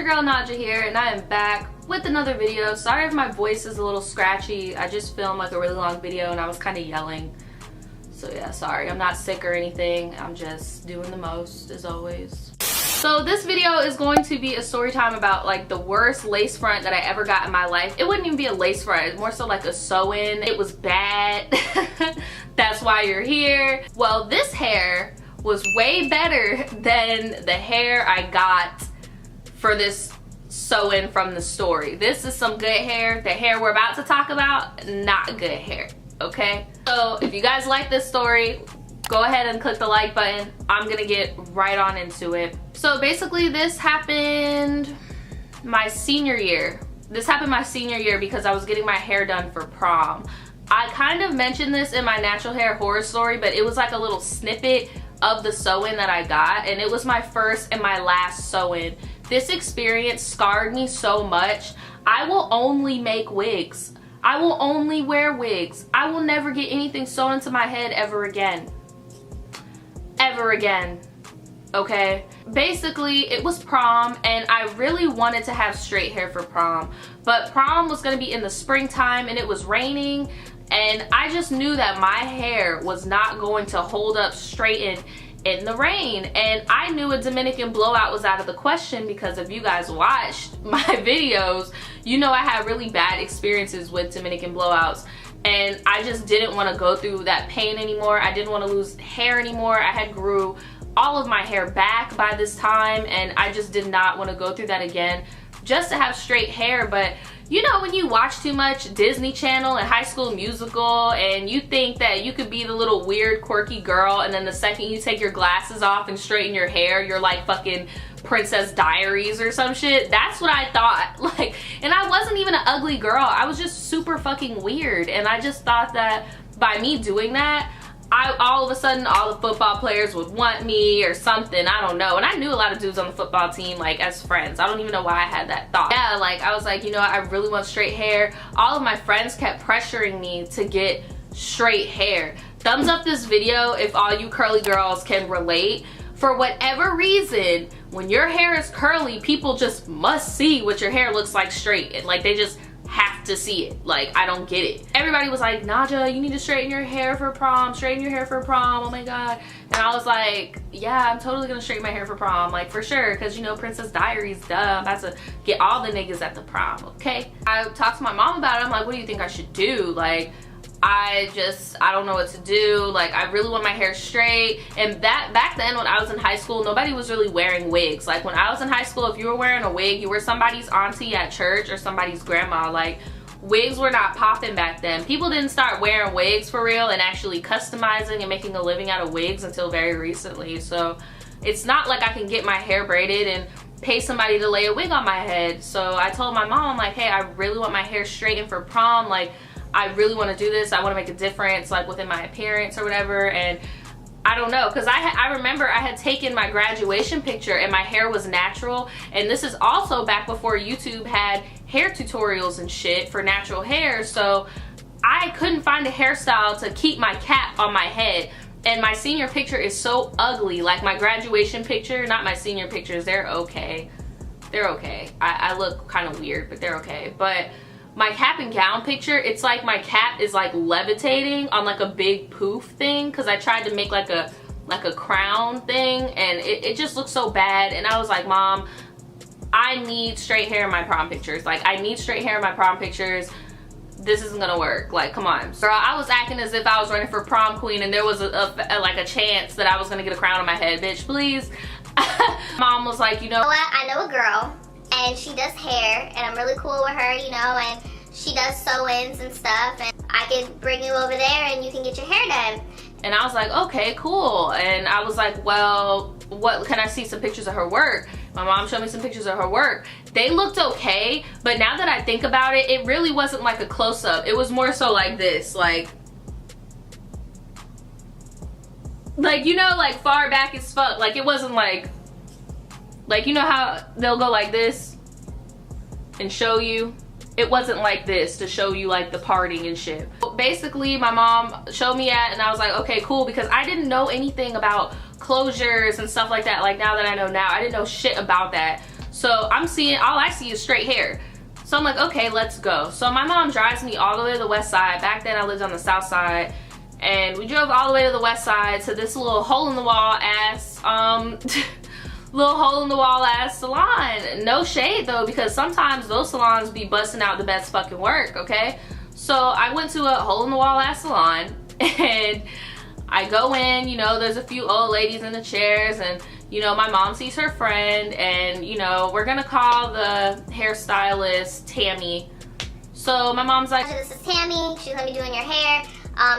your girl Nadja here, and I am back with another video. Sorry if my voice is a little scratchy. I just filmed like a really long video and I was kind of yelling. So yeah, sorry. I'm not sick or anything. I'm just doing the most as always. So this video is going to be a story time about like the worst lace front that I ever got in my life. It wouldn't even be a lace front. It's more so like a sew-in. It was bad. That's why you're here. Well, this hair was way better than the hair I got for this sew-in from the story. This is some good hair. The hair we're about to talk about, not good hair, okay? So if you guys like this story, go ahead and click the like button. I'm gonna get right on into it. So basically this happened my senior year. This happened my senior year because I was getting my hair done for prom. I kind of mentioned this in my natural hair horror story, but it was like a little snippet of the sew-in that I got, and it was my first and my last sew-in. This experience scarred me so much. I will only make wigs. I will only wear wigs. I will never get anything sewn into my head ever again. Ever again. Okay? Basically, it was prom, and I really wanted to have straight hair for prom. But prom was gonna be in the springtime, and it was raining, and I just knew that my hair was not going to hold up straightened in the rain. And I knew a Dominican blowout was out of the question because if you guys watched my videos, you know I had really bad experiences with Dominican blowouts. And I just didn't want to go through that pain anymore. I didn't want to lose hair anymore. I had grew all of my hair back by this time, and I just did not want to go through that again just to have straight hair. But you know, when you watch too much Disney Channel and High School Musical and you think that you could be the little weird quirky girl, and then the second you take your glasses off and straighten your hair, you're like fucking Princess Diaries or some shit. That's what I thought. Like, and I wasn't even an ugly girl. I was just super fucking weird, and I just thought that by me doing that, all of a sudden all the football players would want me or something. I don't know. And I knew a lot of dudes on the football team like as friends. I don't even know why I had that thought. Yeah, like I was like, you know, I really want straight hair. All of my friends kept pressuring me to get straight hair. Thumbs up this video if all you curly girls can relate. For whatever reason, when your hair is curly, people just must see what your hair looks like straight, and like they just have to see it. Like, I don't get it. Everybody was like, Nadja, you need to straighten your hair for prom, straighten your hair for prom, oh my god. And I was like, yeah, I'm totally gonna straighten my hair for prom, like for sure, because you know, Princess Diaries, duh, I'm about to get all the niggas at the prom, okay? I talked to my mom about it. I'm like, what do you think I should do? Like, I don't know what to do. Like, I really want my hair straight. And back then when I was in high school, nobody was really wearing wigs. Like, when I was in high school, if you were wearing a wig, you were somebody's auntie at church or somebody's grandma. Like, wigs were not popping back then. People didn't start wearing wigs for real and actually customizing and making a living out of wigs until very recently. So it's not like I can get my hair braided and pay somebody to lay a wig on my head. So I told my mom, I'm like, hey, I really want my hair straightened for prom. Like, I really want to do this. I want to make a difference like within my appearance or whatever. And I don't know, because I remember I had taken my graduation picture and my hair was natural. And this is also back before YouTube had hair tutorials and shit for natural hair. So I couldn't find a hairstyle to keep my cap on my head. And my senior picture is so ugly. Like my graduation picture, not my senior pictures, they're okay. They're okay. I look kind of weird, but they're okay. But my cap and gown picture, it's like my cap is like levitating on like a big poof thing, because I tried to make like a crown thing, and it just looks so bad. And I was like, Mom, I need straight hair in my prom pictures. Like, I need straight hair in my prom pictures. This isn't gonna work. Like, come on. Girl, I was acting as if I was running for prom queen and there was like a chance that I was gonna get a crown on my head. Bitch, please. Mom was like, you know what? I know a girl, and she does hair, and I'm really cool with her, you know, and she does sew-ins and stuff, and I can bring you over there and you can get your hair done. And I was like, okay, cool. And I was like, well, what, can I see some pictures of her work? My mom showed me some pictures of her work. They looked okay, but now that I think about it, it really wasn't like a close-up. It was more so like this, like, you know, like far back as fuck. Like, it wasn't like, you know how they'll go like this and show you? It wasn't like this to show you like the parting and shit. Basically, my mom showed me at, and I was like, okay, cool, because I didn't know anything about closures and stuff like that. Like, now that I know now, I didn't know shit about that. So I'm seeing, all I see is straight hair. So I'm like, okay, let's go. So my mom drives me all the way to the west side. Back then I lived on the south side. And we drove all the way to the west side to this little hole in the wall ass, little hole in the wall ass salon. No shade though, because sometimes those salons be busting out the best fucking work, okay? So I went to a hole in the wall ass salon, and I go in, you know, there's a few old ladies in the chairs, and you know, my mom sees her friend, and you know, we're gonna call the hairstylist Tammy. So my mom's like, this is Tammy, she's gonna be doing your hair.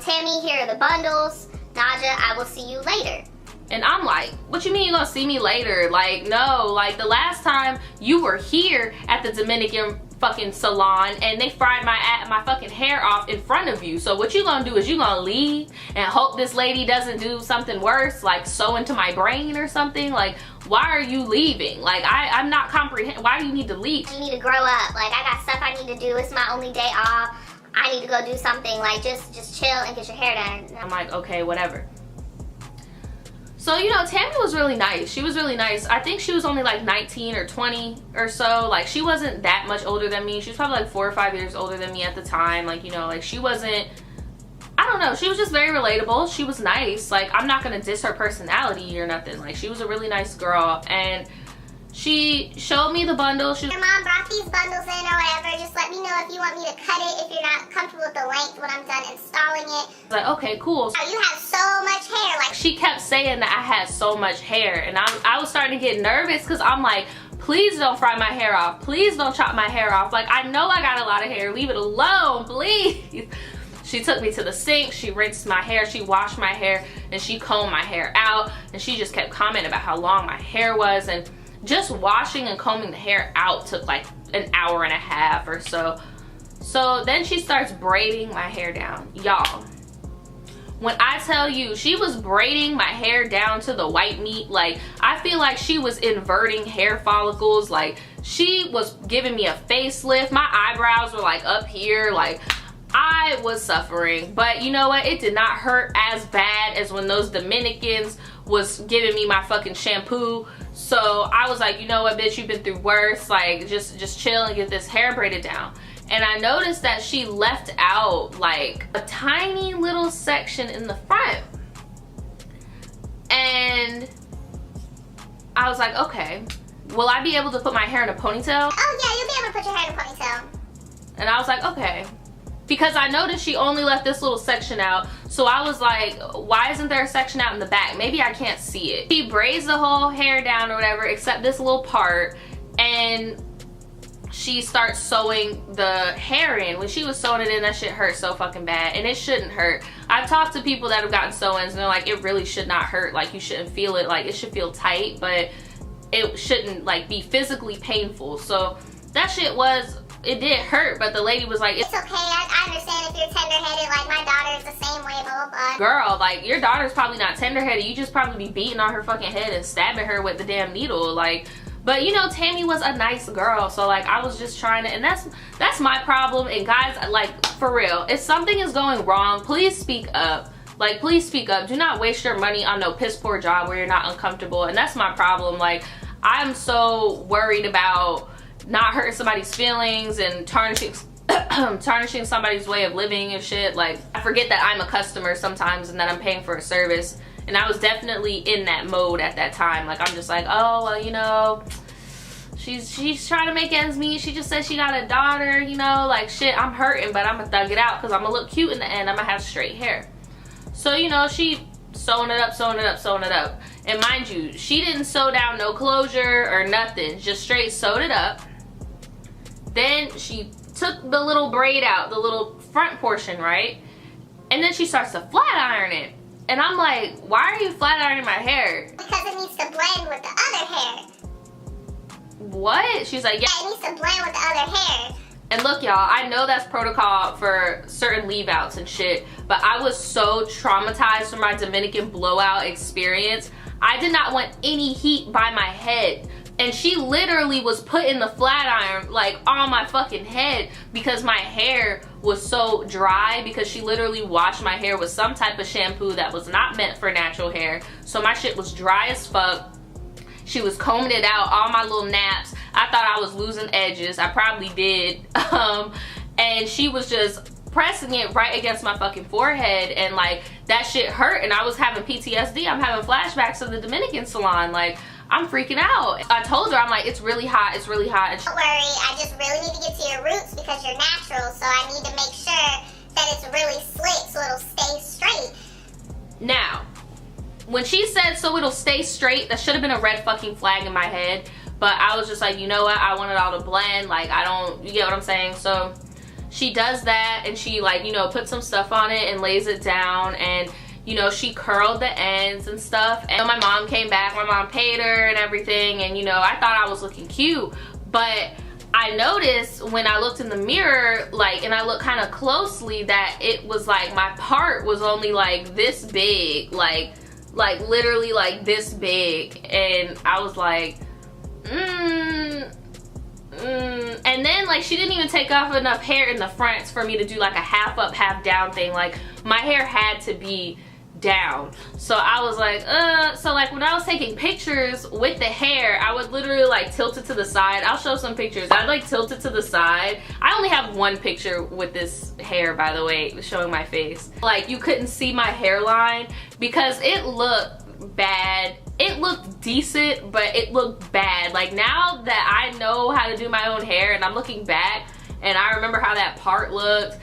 Tammy, here are the bundles. Naja, I will see you later. And I'm like, what you mean you gonna see me later? Like, no, like the last time you were here at the Dominican fucking salon and they fried my fucking hair off in front of you. So what you gonna do is you gonna leave and hope this lady doesn't do something worse, like sew into my brain or something? Like, why are you leaving? Like, I'm not comprehending. Why do you need to leave? You need to grow up. Like, I got stuff I need to do. It's my only day off. I need to go do something. Like, just chill and get your hair done. I'm like, okay, whatever. So, you know, Tammy was really nice. She was really nice. I think she was only like 19 or 20 or so. Like, she wasn't that much older than me. She was probably like 4 or 5 years older than me at the time. Like, you know, like she wasn't, I don't know. She was just very relatable. She was nice. Like, I'm not going to diss her personality or nothing. Like, she was a really nice girl. And she showed me the bundle. Your mom brought these bundles in or whatever. Just let me know if you want me to cut it, if you're not comfortable with the length when I'm done installing it. I was like, okay, cool. Oh, you have so much hair. Like, she kept saying that I had so much hair, and I was starting to get nervous because I'm like, please don't fry my hair off. Please don't chop my hair off. Like, I know I got a lot of hair. Leave it alone, please. She took me to the sink, she rinsed my hair, she washed my hair, and she combed my hair out, and she just kept commenting about how long my hair was, and just washing and combing the hair out took like an hour and a half or so. So then she starts braiding my hair down. Y'all, when I tell you she was braiding my hair down to the white meat, like I feel like she was inverting hair follicles. Like, she was giving me a facelift. My eyebrows were like up here. Like, I was suffering. But you know what? It did not hurt as bad as when those Dominicans was giving me my fucking shampoo. So I was like, you know what, bitch, you've been through worse. Like, just chill and get this hair braided down. And I noticed that she left out like a tiny little section in the front. And I was like, okay, will I be able to put my hair in a ponytail? Oh yeah, you'll be able to put your hair in a ponytail. And I was like, okay. Because I noticed she only left this little section out. So I was like, why isn't there a section out in the back? Maybe I can't see it. She braids the whole hair down or whatever, except this little part. And she starts sewing the hair in. When she was sewing it in, that shit hurt so fucking bad. And it shouldn't hurt. I've talked to people that have gotten sew-ins and they're like, it really should not hurt. Like, you shouldn't feel it. Like, it should feel tight, but it shouldn't like be physically painful. So that shit was, it did hurt, but the lady was like, it's okay, I understand if you're tender-headed, like my daughter is the same way, blah, blah, blah. Girl, like, your daughter's probably not tender-headed. You just probably be beating on her fucking head and stabbing her with the damn needle. Like, but you know, Tammy was a nice girl, so like, I was just trying to, and that's my problem. And guys, like, for real, if something is going wrong, please speak up. Like, please speak up. Do not waste your money on no piss poor job where you're not uncomfortable. And that's my problem. Like, I'm so worried about not hurting somebody's feelings and tarnishing tarnishing somebody's way of living and shit. Like, I forget that I'm a customer sometimes and that I'm paying for a service. And I was definitely in that mode at that time. Like, I'm just like, oh, well, you know, she's trying to make ends meet. She just said she got a daughter, you know, like, shit, I'm hurting, but I'm gonna thug it out because I'm gonna look cute in the end. I'm gonna have straight hair. So, you know, she sewing it up, sewing it up, sewing it up. And mind you, she didn't sew down no closure or nothing, just straight sewed it up. Then she took the little braid out, the little front portion, right? And then she starts to flat iron it. And I'm like, why are you flat ironing my hair? Because it needs to blend with the other hair. What? She's like, yeah. It needs to blend with the other hair. And look, y'all, I know that's protocol for certain leave outs and shit, but I was so traumatized from my Dominican blowout experience. I did not want any heat by my head. And she literally was putting the flat iron like on my fucking head because my hair was so dry, because she literally washed my hair with some type of shampoo that was not meant for natural hair. So my shit was dry as fuck. She was combing it out, all my little naps. I thought I was losing edges. I probably did. And she was just pressing it right against my fucking forehead, and like that shit hurt, and I was having PTSD. I'm having flashbacks of the Dominican salon. Like, I'm freaking out. I told her, I'm like, it's really hot, it's really hot. Don't worry, I just really need to get to your roots because you're natural, so I need to make sure that it's really slick so it'll stay straight. Now, when she said so it'll stay straight, that should have been a red fucking flag in my head, but I was just like, you know what, I want it all to blend. Like, I don't, you get what I'm saying? So she does that, and she, like, you know, puts some stuff on it and lays it down, and you know, she curled the ends and stuff. And my mom came back, my mom paid her and everything, and you know, I thought I was looking cute, but I noticed when I looked in the mirror, like, and I looked kind of closely, that it was like my part was only like this big, like literally like this big, and I was like, and then like she didn't even take off enough hair in the fronts for me to do like a half up, half down thing. Like, my hair had to be down. So I was like, so like when I was taking pictures with the hair, I would literally like tilt it to the side. I'll show some pictures. I'd like tilt it to the side. I only have one picture with this hair, by the way, showing my face. Like, you couldn't see my hairline because it looked bad. It looked decent, but it looked bad. Like, now that I know how to do my own hair and I'm looking back and I remember how that part looked,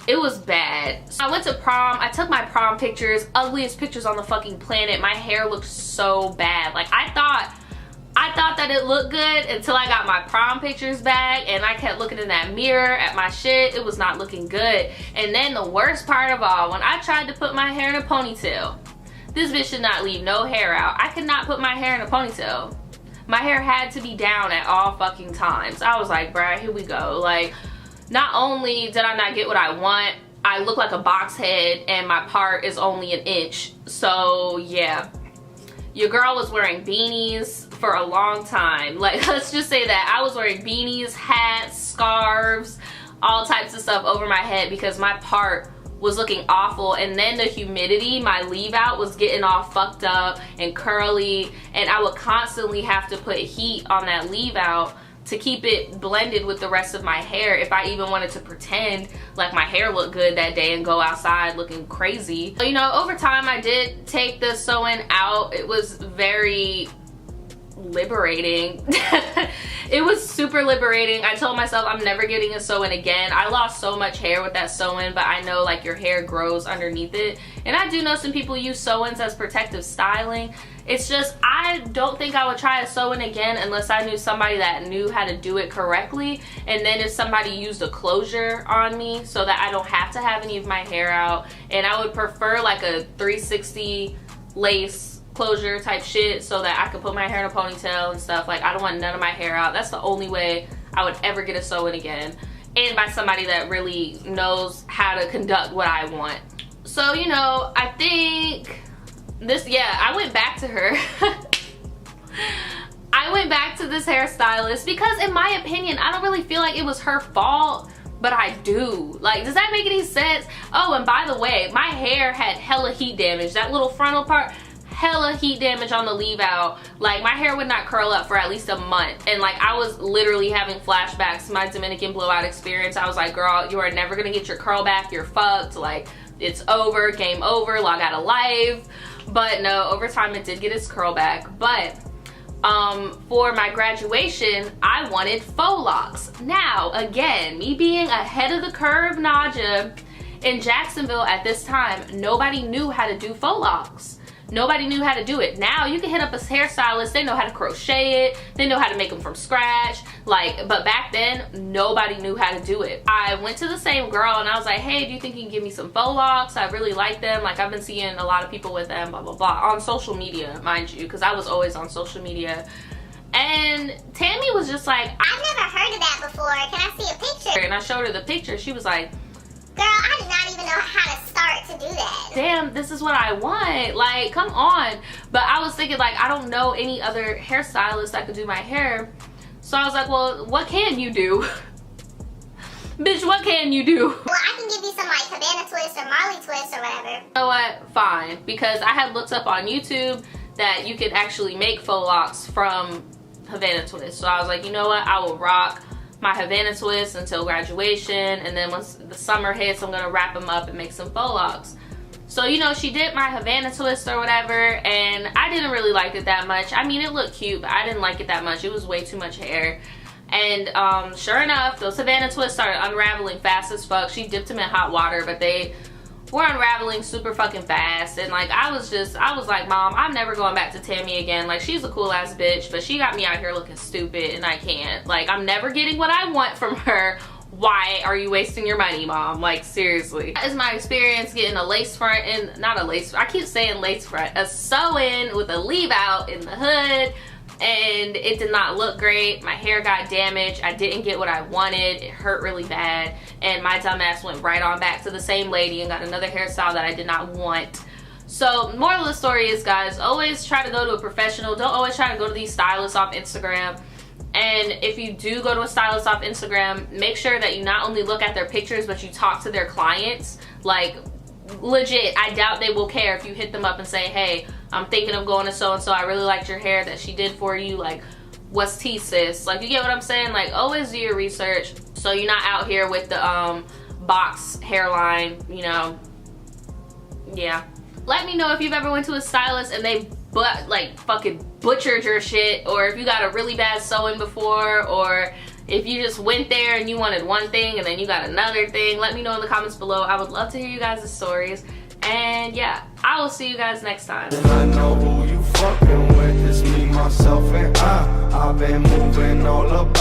it was bad. So I went to prom. I took my prom pictures, ugliest pictures on the fucking planet. My hair looked so bad. Like, I thought that it looked good until I got my prom pictures back, and I kept looking in that mirror at my shit. It was not looking good. And then the worst part of all, when I tried to put my hair in a ponytail, this bitch did not leave no hair out. I could not put my hair in a ponytail. My hair had to be down at all fucking times. I was like, bruh, here we go. Like, not only did I not get what I want, I look like a box head and my part is only an inch. So yeah, your girl was wearing beanies for a long time. Like, let's just say that I was wearing beanies, hats, scarves, all types of stuff over my head because my part was looking awful. And then the humidity, my leave out was getting all fucked up and curly, and I would constantly have to put heat on that leave out to keep it blended with the rest of my hair if I even wanted to pretend like my hair looked good that day and go outside looking crazy. So, you know, over time I did take the sewing out. It was very liberating. It was super liberating. I told myself I'm never getting a sew-in again. I lost so much hair with that sew-in, but I know like your hair grows underneath it. And I do know some people use sew-ins as protective styling. It's just, I don't think I would try a sew-in again unless I knew somebody that knew how to do it correctly. And then if somebody used a closure on me so that I don't have to have any of my hair out. And I would prefer like a 360 lace closure type shit so that I could put my hair in a ponytail and stuff. Like, I don't want none of my hair out. That's the only way I would ever get a sew-in again, and by somebody that really knows how to conduct what I want. So, you know, I think this, yeah, I went back to her. I went back to this hairstylist because in my opinion, I don't really feel like it was her fault, but I do. Like, does that make any sense? Oh, and by the way, my hair had hella heat damage. That little frontal part, hella heat damage on the leave out. Like, my hair would not curl up for at least a month, and like I was literally having flashbacks to my Dominican blowout experience. I was like, girl, you are never gonna get your curl back. You're fucked. Like, it's over, game over, log out of life. But no, over time it did get its curl back. But for my graduation, I wanted faux locks. Now, again, me being ahead of the curve, Naja, in Jacksonville at this time, nobody knew how to do faux locks. Nobody knew how to do it. Now you can hit up a hairstylist, they know how to crochet it, they know how to make them from scratch. Like, but back then, nobody knew how to do it. I went to the same girl and I was like, hey, do you think you can give me some faux locks? I really like them. Like, I've been seeing a lot of people with them, blah, blah, blah. On social media, mind you, because I was always on social media. And Tammy was just like, I've never heard of that before. Can I see a picture? And I showed her the picture. She was like, girl, I did not even know how to start to do that. Damn, this is what I want. Like, come on. But I was thinking, like, I don't know any other hairstylist that could do my hair. So I was like, well, what can you do? Bitch, what can you do? Well, I can give you some like Havana Twist or Marley Twist or whatever. You know what? Fine. Because I had looked up on YouTube that you could actually make faux locks from Havana Twist. So I was like, you know what, I will rock my Havana Twist until graduation, and then once the summer hits, I'm gonna wrap them up and make some faux locks. So, you know, she did my Havana Twist or whatever, and I didn't really like it that much. I mean, it looked cute, but I didn't like it that much. It was way too much hair. And sure enough, those Havana Twists started unraveling fast as fuck. She dipped them in hot water, but they were unraveling super fucking fast. And like, I was like, Mom, I'm never going back to Tammy again. Like, she's a cool ass bitch, but she got me out here looking stupid, and I can't. Like, I'm never getting what I want from her. Why are you wasting your money, Mom? Like, seriously. That is my experience getting a lace front, and not a lace, I keep saying lace front, a sew-in with a leave out in the hood, and it did not look great. My hair got damaged. I didn't get what I wanted. It hurt really bad, and my dumbass went right on back to the same lady and got another hairstyle that I did not want. So, moral of the story is, guys, always try to go to a professional. Don't always try to go to these stylists off Instagram. And if you do go to a stylist off Instagram, make sure that you not only look at their pictures, but you talk to their clients. Like, legit, I doubt they will care if you hit them up and say, hey, I'm thinking of going to so-and-so. I really liked your hair that she did for you. Like, what's tea, sis? Like, you get what I'm saying? Like, always do your research so you're not out here with the box hairline, you know. Yeah. Let me know if you've ever went to a stylist and they like fucking butchered your shit, or if you got a really bad sewing before, or if you just went there and you wanted one thing and then you got another thing. Let me know in the comments below. I would love to hear you guys' stories. And yeah, I will see you guys next time. I know who you fucking with. It's me, myself, and I've been moving all about